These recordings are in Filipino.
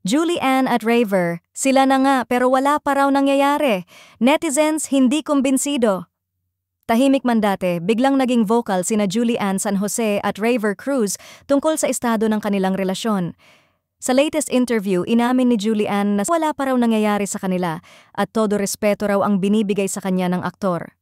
Julianne at Raver, sila na nga pero wala pa raw nangyayari. Netizens hindi kumbinsido. Tahimik man dati, biglang naging vocal sina Julianne San Jose at Raver Cruz tungkol sa estado ng kanilang relasyon. Sa latest interview, inamin ni Julianne na wala pa raw nangyayari sa kanila at todo respeto raw ang binibigay sa kanya ng aktor.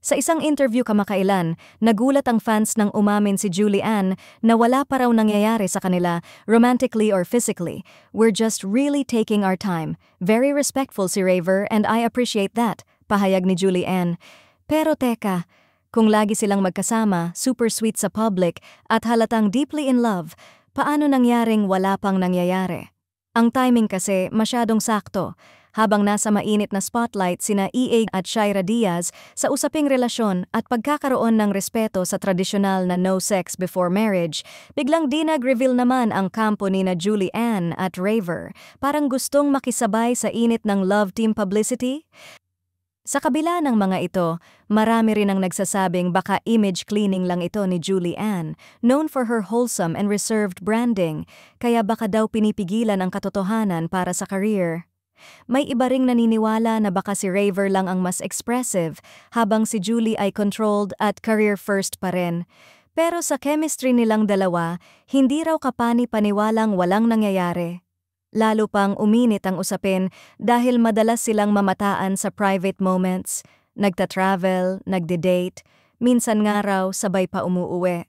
Sa isang interview kamakailan, nagulat ang fans nang umamin si Julianne na wala pa raw nangyayari sa kanila, romantically or physically. "We're just really taking our time. Very respectful si Raver and I appreciate that," pahayag ni Julianne. Pero teka, kung lagi silang magkasama, super sweet sa public at halatang deeply in love, paano nangyaring wala pang nangyayari? Ang timing kasi masyadong sakto. Habang nasa mainit na spotlight sina EA at Shaira Diaz sa usaping relasyon at pagkakaroon ng respeto sa tradisyonal na no sex before marriage, biglang di nag-reveal naman ang kampo ni na Julianne at Raver. Parang gustong makisabay sa init ng love team publicity? Sa kabila ng mga ito, marami rin ang nagsasabing baka image cleaning lang ito ni Julianne, known for her wholesome and reserved branding, kaya baka daw pinipigilan ang katotohanan para sa career. May iba ring naniniwala na baka si Raver lang ang mas expressive, habang si Julie ay controlled at career-first pa rin. Pero sa chemistry nilang dalawa, hindi raw kapani-paniwalang walang nangyayari. Lalo pang uminit ang usapin dahil madalas silang mamataan sa private moments, nagta-travel, nagde-date, minsan nga raw sabay pa umuuwi.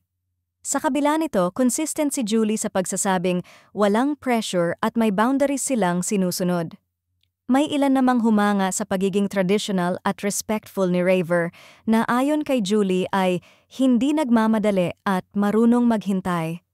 Sa kabila nito, consistent si Julie sa pagsasabing walang pressure at may boundaries silang sinusunod. May ilan namang humanga sa pagiging traditional at respectful ni Raver na ayon kay Julie ay hindi nagmamadali at marunong maghintay.